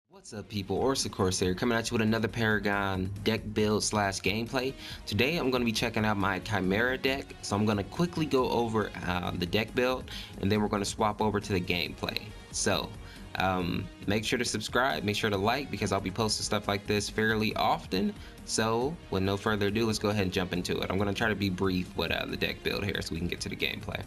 What's up people, Orseofkorse here, coming at you with another Paragon deck build slash gameplay. Today I'm going to be checking out my Khaimera deck, so I'm going to quickly go over the deck build, and then we're going to swap over to the gameplay. So make sure to subscribe, make sure to like, because I'll be posting stuff like this fairly often. So with no further ado, let's go ahead and jump into it. I'm going to try to be brief with the deck build here so we can get to the gameplay.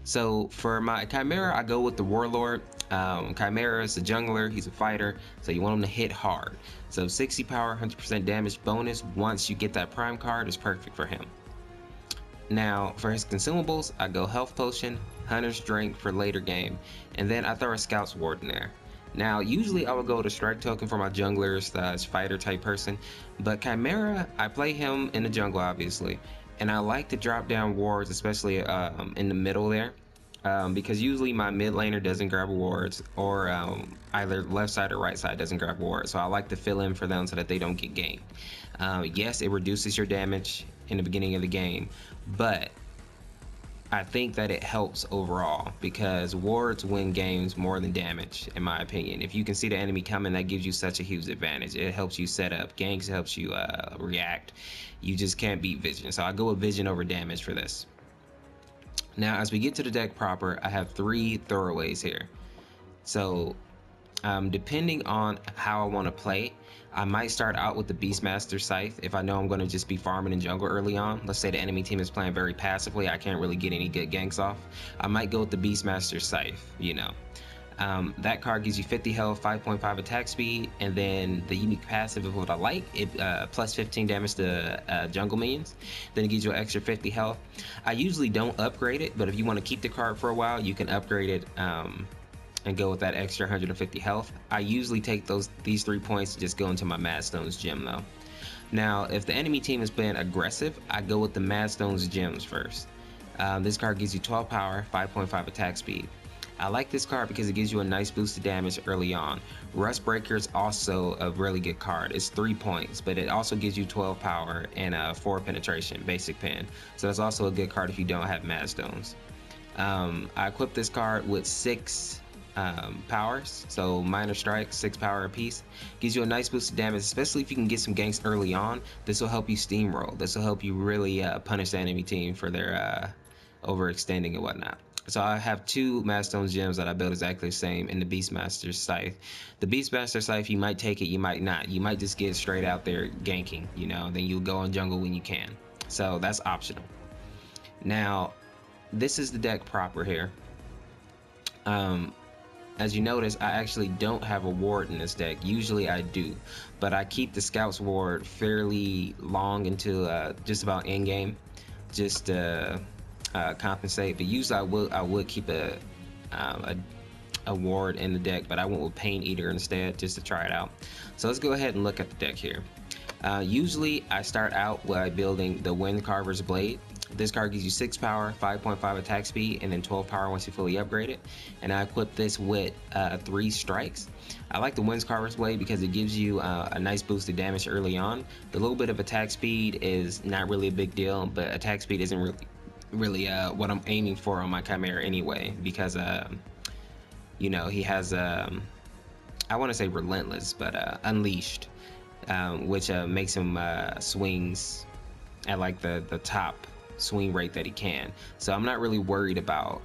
So for my Khaimera, I go with the Warlord. Khaimera is a jungler, he's a fighter, so you want him to hit hard. So 60 power, 100% damage bonus once you get that prime card is perfect for him. Now for his consumables, I go Health Potion, Hunter's Drink for later game, and then I throw a Scout's Ward in there. Now usually I would go to Strike Token for my junglers, fighter type person, but Khaimera, I play him in the jungle obviously, and I like to drop down wards, especially in the middle there. Because usually my mid laner doesn't grab wards, or either left side or right side doesn't grab wards, so I like to fill in for them so that they don't get ganked. Yes, it reduces your damage in the beginning of the game, but I think that it helps overall because wards win games more than damage, in my opinion. If you can see the enemy coming, that gives you such a huge advantage. It helps you set up ganks, helps you react. You just can't beat vision, so I go with vision over damage for this. Now, as we get to the deck proper, I have 3 throwaways here. So, depending on how I want to play, I might start out with the Beastmaster Scythe if I know I'm going to just be farming in jungle early on. Let's say the enemy team is playing very passively, I can't really get any good ganks off. I might go with the Beastmaster Scythe, you know. That card gives you 50 health, 5.5 attack speed, and then the unique passive of what I like, it plus 15 damage to jungle minions. Then it gives you an extra 50 health. I usually don't upgrade it, but if you want to keep the card for a while, you can upgrade it and go with that extra 150 health. I usually take these 3 points to just go into my Madstone's gem though. Now, if the enemy team is playing aggressive, I go with the Madstone's gems first. This card gives you 12 power, 5.5 attack speed. I like this card because it gives you a nice boost of damage early on. Rust Breaker is also a really good card. It's 3 points, but it also gives you 12 power and 4 penetration, basic pen. So that's also a good card if you don't have Madstones. I equip this card with 6 powers, so minor strikes, 6 power apiece. Gives you a nice boost of damage, especially if you can get some ganks early on. This will help you steamroll. This will help you really punish the enemy team for their overextending and whatnot. So I have 2 Madstone's gems that I built exactly the same in the Beastmaster Scythe. The Beastmaster Scythe, you might take it, you might not. You might just get straight out there ganking, you know, then you'll go in jungle when you can. So that's optional. Now, this is the deck proper here. As you notice, I actually don't have a ward in this deck. Usually I do, but I keep the Scout's ward fairly long into just about end game, just compensate. But usually I would keep a ward in the deck, but I went with Pain Eater instead just to try it out. So let's go ahead and look at the deck here. Usually I start out by building the Wind Carver's Blade. This card gives you 6 power, 5.5 attack speed, and then 12 power once you fully upgrade it. And I equip this with 3 strikes. I like the Wind Carver's Blade because it gives you a nice boost of damage early on. The little bit of attack speed is not really a big deal, but attack speed isn't really what I'm aiming for on my Khaimera anyway, because you know, he has I want to say Relentless, but Unleashed, which makes him swings at like the top swing rate that he can. So I'm not really worried about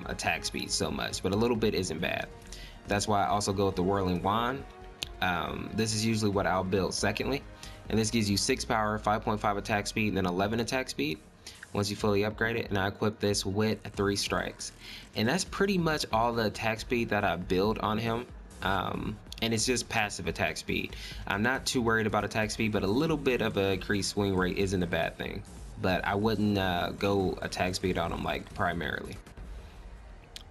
attack speed so much, but a little bit isn't bad. That's why I also go with the Whirling Wand. This is usually what I'll build secondly, and this gives you 6 power, 5.5 attack speed, and then 11 attack speed once you fully upgrade it. And I equip this with 3 strikes, and that's pretty much all the attack speed that I build on him. And it's just passive attack speed. I'm not too worried about attack speed, but a little bit of a increased swing rate isn't a bad thing, but I wouldn't go attack speed on him like primarily.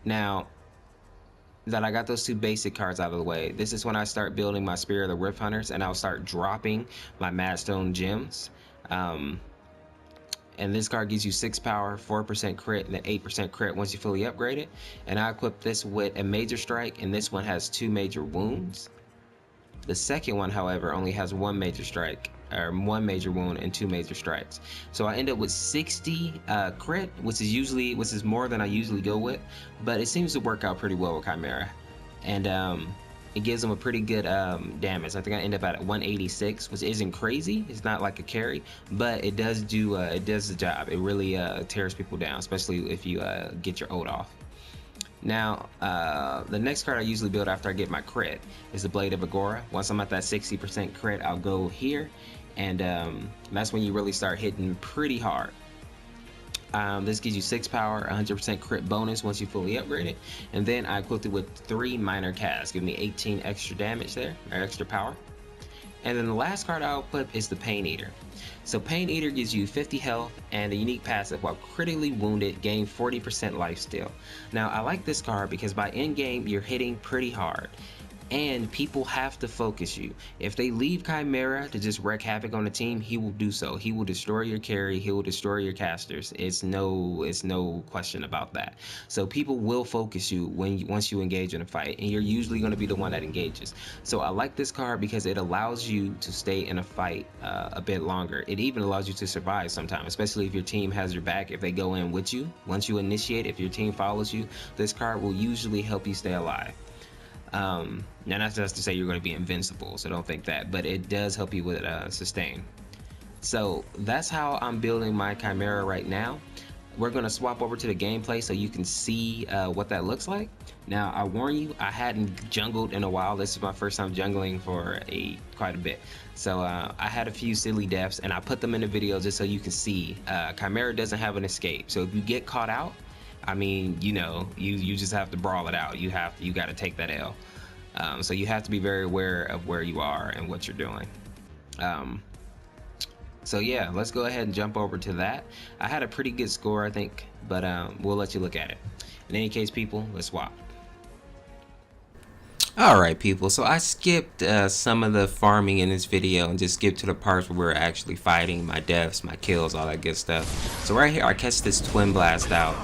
Now that I got those 2 basic cards out of the way, this is when I start building my Spear of the Rift Hunters, and I'll start dropping my Madstone gems. And this card gives you 6 power, 4% crit, and then 8% crit once you fully upgrade it. And I equip this with a Major Strike, and this one has 2 major wounds. The second one, however, only has 1 major strike, or 1 major wound and 2 major strikes. So I end up with 60 crit, which is more than I usually go with, but it seems to work out pretty well with Khaimera. And it gives them a pretty good damage. I think I end up at 186, which isn't crazy. It's not like a carry, but it does the job. It really tears people down, especially if you get your ult off. Now, the next card I usually build after I get my crit is the Blade of Agora. Once I'm at that 60% crit, I'll go here, and that's when you really start hitting pretty hard. This gives you 6 power, 100% crit bonus once you fully upgrade it, and then I equipped it with 3 minor casts, giving me 18 extra damage there, or extra power. And then the last card I'll equip is the Pain Eater. So Pain Eater gives you 50 health and a unique passive while critically wounded, gain 40% life steal. Now I like this card because by end game you're hitting pretty hard, and people have to focus you. If they leave Khaimera to just wreak havoc on the team, he will do so. He will destroy your carry, he will destroy your casters. It's no question about that. So people will focus you once you engage in a fight, and you're usually going to be the one that engages. So I like this card because it allows you to stay in a fight a bit longer. It even allows you to survive sometimes, especially if your team has your back. If they go in with you, once you initiate, if your team follows you, this card will usually help you stay alive. Now that's just to say you're going to be invincible, so don't think that, but it does help you with sustain. So that's how I'm building my Khaimera right now. We're going to swap over to the gameplay so you can see what that looks like. Now I warn you, I hadn't jungled in a while. This is my first time jungling for quite a bit, so I had a few silly deaths and I put them in the video just so you can see. Khaimera doesn't have an escape, so if you get caught out, I mean, you know, you just have to brawl it out. You got to take that L. So you have to be very aware of where you are and what you're doing. So yeah, let's go ahead and jump over to that. I had a pretty good score, I think, but we'll let you look at it. In any case, people, let's swap. Alright people, so I skipped some of the farming in this video and just skipped to the parts where we're actually fighting, my deaths, my kills, all that good stuff. So right here I catch this Twin Blast out,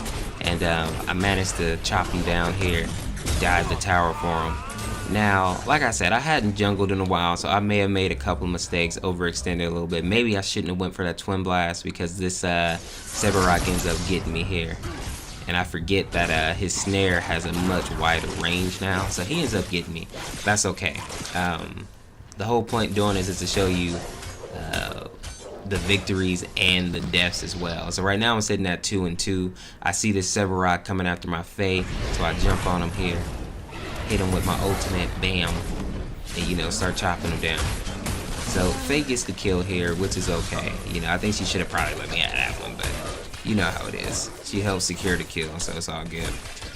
and I managed to chop him down here, dive the tower for him. Now, like I said, I hadn't jungled in a while, so I may have made a couple mistakes, overextended a little bit. Maybe I shouldn't have went for that Twin Blast because this Sevarog ends up getting me here. And I forget that his snare has a much wider range now, so he ends up getting me. That's okay. The whole point doing this is to show you the victories and the deaths as well. So right now I'm sitting at 2-2. I see this Sevarog coming after my Faye, so I jump on him here, hit him with my ultimate, bam, and you know, start chopping him down. So Faye gets the kill here, which is okay. You know, I think she should have probably let me have that one, but you know how it is. She helps secure the kill, so it's all good.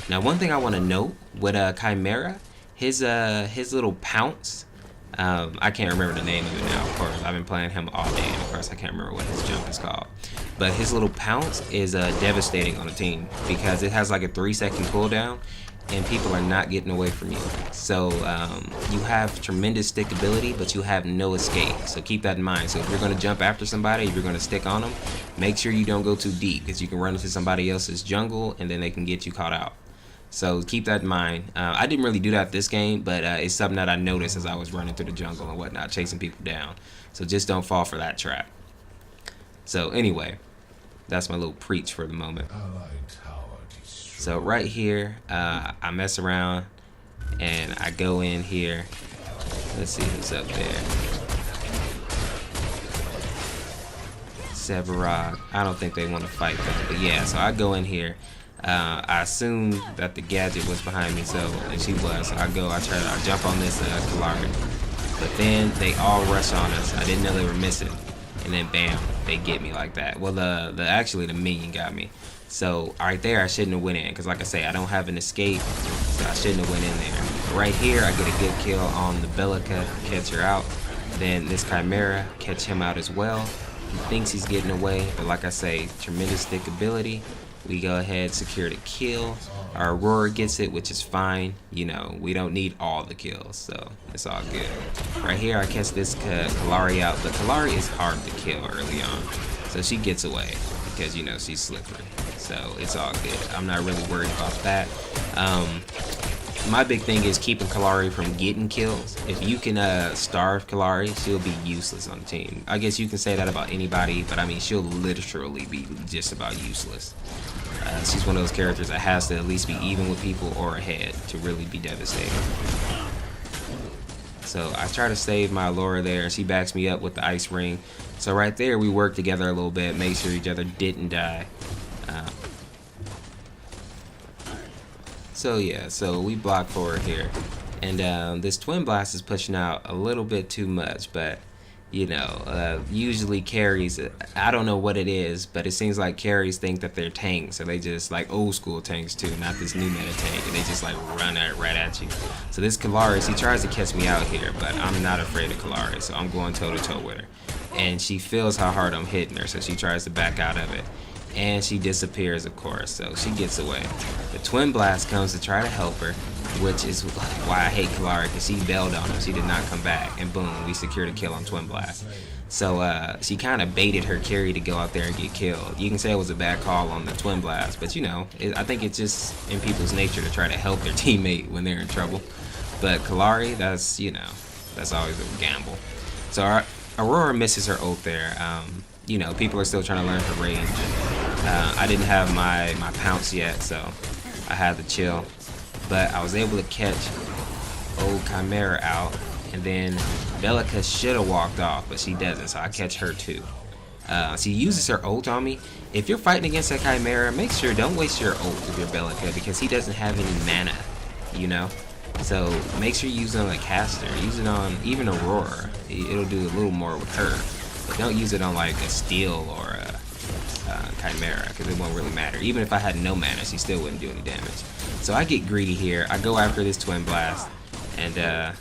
Now, one thing I want to note with Khaimera, his little pounce. I can't remember the name of it now. Of course, I've been playing him all day, and of course, I can't remember what his jump is called. But his little pounce is devastating on a team because it has like a 3-second cooldown, and people are not getting away from you. So you have tremendous stickability, but you have no escape. So keep that in mind. So if you're going to jump after somebody, if you're going to stick on them, make sure you don't go too deep because you can run into somebody else's jungle and then they can get you caught out. So keep that in mind. I didn't really do that this game, but it's something that I noticed as I was running through the jungle and whatnot, chasing people down. So just don't fall for that trap. So anyway, that's my little preach for the moment. So right here, I mess around and I go in here. Let's see who's up there. Sevarog. I don't think they want to fight though, but yeah, so I go in here. I assumed that the gadget was behind me, so, and she was. So I jump on this Khaimera. But then they all rush on us. I didn't know they were missing. And then bam, they get me like that. Well, actually the minion got me. So right there, I shouldn't have went in, because like I say, I don't have an escape, so I shouldn't have went in there. Right here, I get a good kill on the Bellica, catch her out. Then this Khaimera, catch him out as well. He thinks he's getting away, but like I say, tremendous stickability. We go ahead, secure the kill. Our Aurora gets it, which is fine. You know, we don't need all the kills, so it's all good. Right here, I catch this Khaimera out. The Khaimera is hard to kill early on, so she gets away because, you know, she's slippery. So it's all good. I'm not really worried about that. My big thing is keeping Khaimera from getting kills. If you can starve Khaimera, she'll be useless on the team. I guess you can say that about anybody, but I mean, she'll literally be just about useless. She's one of those characters that has to at least be even with people or ahead to really be devastating. So I try to save my Allura there. She backs me up with the ice ring. So right there, we work together a little bit, make sure each other didn't die. So yeah, so we block forward here. And this Twin Blast is pushing out a little bit too much, but you know, usually carries, I don't know what it is, but it seems like carries think that they're tanks, so they just like old school tanks too, not this new meta tank, and they just like run right at you. So this Kalaris, he tries to catch me out here, but I'm not afraid of Kalaris, so I'm going toe to toe with her. And she feels how hard I'm hitting her, so she tries to back out of it. And she disappears, of course, so she gets away. The Twin Blast comes to try to help her, which is why I hate Khaimera, because she bailed on him. She did not come back, and boom, we secured a kill on Twin Blast. So she kind of baited her carry to go out there and get killed. You can say it was a bad call on the Twin Blast, but you know, I think it's just in people's nature to try to help their teammate when they're in trouble. But Khaimera, that's, you know, that's always a gamble. So our Aurora misses her ult there. You know, people are still trying to learn her range. I didn't have my pounce yet, so I had to chill. But I was able to catch old Khaimera out, and then Belica should have walked off, but she doesn't, so I catch her too. She uses her ult on me. If you're fighting against a Khaimera, make sure don't waste your ult with your Belica, because he doesn't have any mana, you know? So make sure you use it on a caster, use it on even Aurora. It'll do a little more with her. But don't use it on like a Steel or a Khaimera, because it won't really matter. Even if I had no mana, she still wouldn't do any damage. So I get greedy here. I go after this Twin Blast, and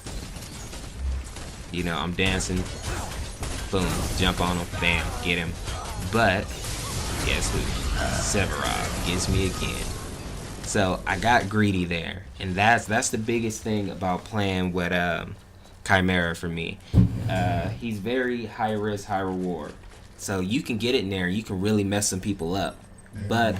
you know, I'm dancing. Boom, jump on him, bam, get him. But guess who? Severov gets me again. So I got greedy there, and that's the biggest thing about playing with Khaimera for me. He's very high risk, high reward. So you can get it in there, you can really mess some people up. But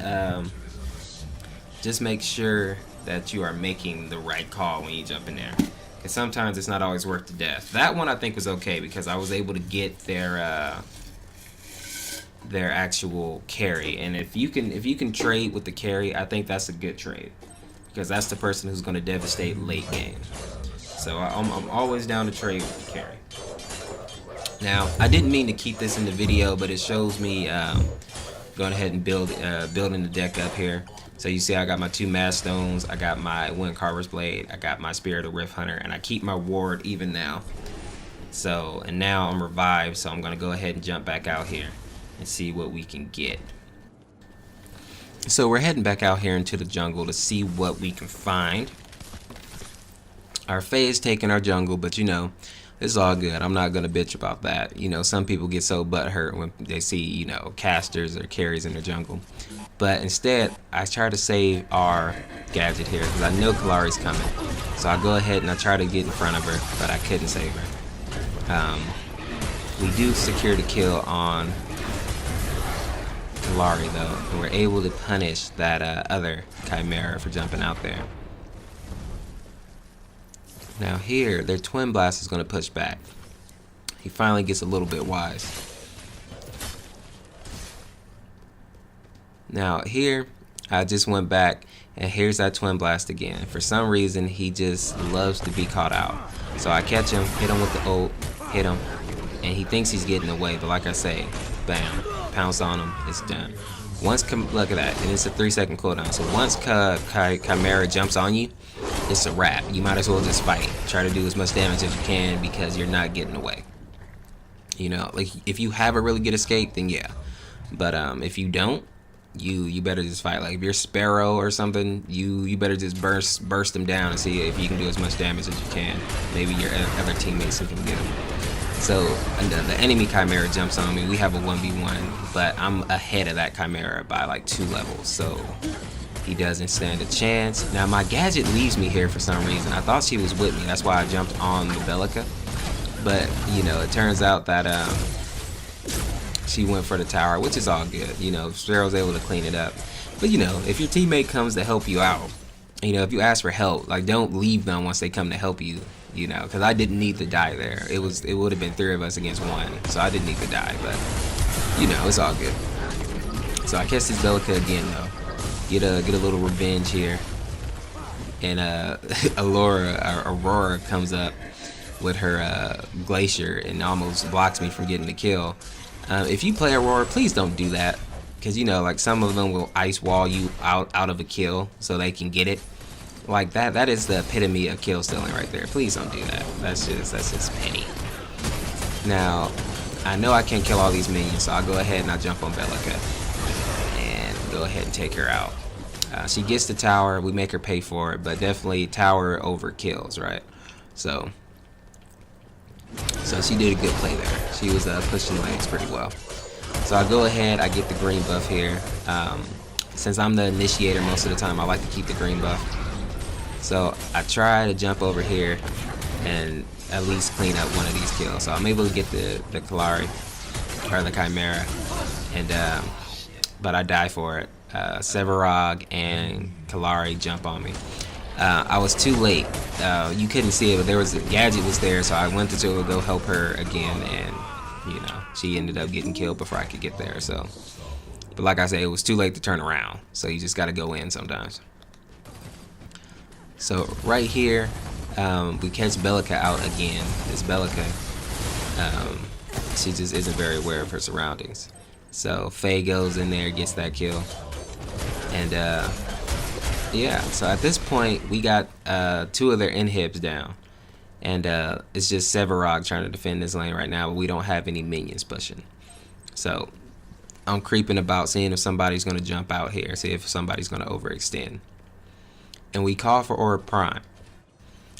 just make sure that you are making the right call when you jump in there. Because sometimes it's not always worth the death. That one I think was okay, because I was able to get their actual carry. And if you can trade with the carry, I think that's a good trade. Because that's the person who's going to devastate late game. So I'm always down to trade with the carry. Now, I didn't mean to keep this in the video, but it shows me going ahead and building the deck up here. So you see I got my 2 Mass Stones, I got my Wind Carver's Blade, I got my Spirit of Rift Hunter, and I keep my ward even now. So, and now I'm revived, so I'm going to go ahead and jump back out here and see what we can get. So we're heading back out here into the jungle to see what we can find. Our Fae is taking our jungle, but you know, it's all good. I'm not gonna bitch about that. You know, some people get so butthurt when they see, you know, casters or carries in their jungle. But instead, I try to save our gadget here because I know Kalari's coming. So I go ahead and I try to get in front of her, but I couldn't save her. We do secure the kill on Kalari though, and we're able to punish that other Khaimera for jumping out there. Now here, their Twin Blast is going to push back. He finally gets a little bit wise. Now here, I just went back, and here's that Twin Blast again. For some reason, he just loves to be caught out. So I catch him, hit him with the ult, hit him, and he thinks he's getting away, but like I say, bam, pounce on him, it's done. Look at that, and it's a 3-second cooldown. So once Khaimera jumps on you, it's a wrap. You might as well just fight. Try to do as much damage as you can because you're not getting away. You know, like if you have a really good escape, then yeah. But if you don't, you better just fight. Like if you're Sparrow or something, you better just burst them down and see if you can do as much damage as you can. Maybe your other teammates can get them. So the enemy Khaimera jumps on me. We have a 1v1, but I'm ahead of that Khaimera by like 2 levels. So he doesn't stand a chance. Now my gadget leaves me here for some reason. I thought she was with me. That's why I jumped on the Belica. But you know, it turns out that she went for the tower, which is all good. You know, Sparrow's able to clean it up. But you know, if your teammate comes to help you out, you know, if you ask for help, like don't leave them once they come to help you. You know, because I didn't need to die there. It would have been 3 of us against 1, so I didn't need to die. But you know, it's all good. So I catch this Belica again though. Get a little revenge here, and Aurora comes up, with her glacier and almost blocks me from getting the kill. If you play Aurora, please don't do that, because you know, like, some of them will ice wall you out of a kill so they can get it. Like that is the epitome of kill stealing right there. Please don't do that. That's just petty. Now, I know I can't kill all these minions, so I'll go ahead and I'll jump on Bellica and go ahead and take her out. She gets the tower, we make her pay for it, but definitely tower over kills, right? So she did a good play there. She was pushing lanes pretty well. So I go ahead, I get the green buff here. Since I'm the initiator most of the time, I like to keep the green buff. So I try to jump over here and at least clean up one of these kills. So I'm able to get the Kalari, or the Khaimera, and but I die for it. Sevarog and Kalari jump on me. I was too late. You couldn't see it, but there was a gadget was there, so I went to go help her again, and you know, she ended up getting killed before I could get there. So, but like I said, it was too late to turn around. So you just got to go in sometimes. So right here, we catch Bellica out again. This Bellica, she just isn't very aware of her surroundings. So Faye goes in there, gets that kill, and yeah. So at this point, we got 2 of their inhibs down, and it's just Sevarog trying to defend this lane right now, but we don't have any minions pushing. So I'm creeping about, seeing if somebody's gonna jump out here, see if somebody's gonna overextend, and we call for Orb Prime.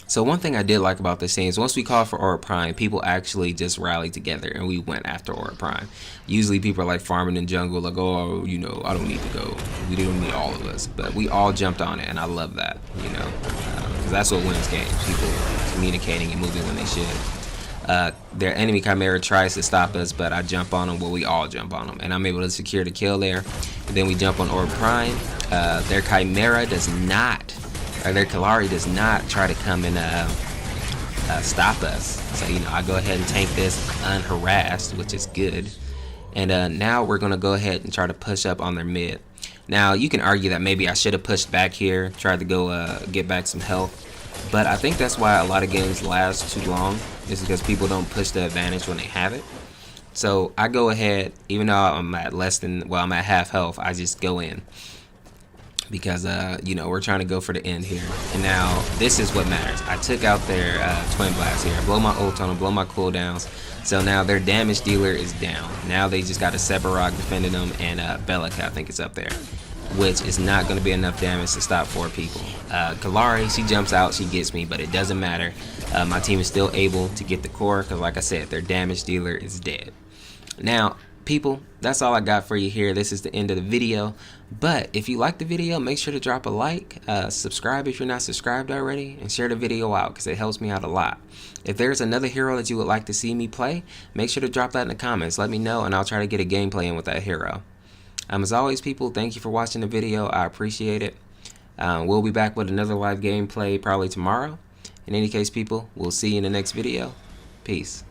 So one thing I did like about this scene is once we called for Orb Prime, people actually just rallied together and we went after Orb Prime. Usually people are like farming in jungle, like, oh, you know, I don't need to go. We don't need all of us, but we all jumped on it, and I love that, you know, because that's what wins games. People communicating and moving when they should. Their enemy Khaimera tries to stop us, but I jump on them. Well, we all jump on them, and I'm able to secure the kill there. And then we jump on Orb Prime. Their Khaimera does not, or their Kalari does not try to come and stop us. So, you know, I go ahead and tank this unharassed, which is good. And now we're going to go ahead and try to push up on their mid. Now, you can argue that maybe I should have pushed back here, tried to go get back some health. But I think that's why a lot of games last too long, is because people don't push the advantage when they have it. So I go ahead, even though I'm at less than, well, I'm at half health, I just go in. Because, you know, we're trying to go for the end here. And now, this is what matters. I took out their Twin Blast here. I blow my ult on them, blow my cooldowns. So now their damage dealer is down. Now they just got a Sevarog defending them, and Bellica, I think, is up there, which is not going to be enough damage to stop 4 people. Kalari, she jumps out, she gets me, but it doesn't matter. My team is still able to get the core, because like I said, their damage dealer is dead. Now, people, that's all I got for you here. This is the end of the video. But if you like the video, make sure to drop a like, subscribe if you're not subscribed already, and share the video out because it helps me out a lot. If there's another hero that you would like to see me play, make sure to drop that in the comments. Let me know, and I'll try to get a gameplay in with that hero. As always, people, thank you for watching the video. I appreciate it. We'll be back with another live gameplay probably tomorrow. In any case, people, we'll see you in the next video. Peace.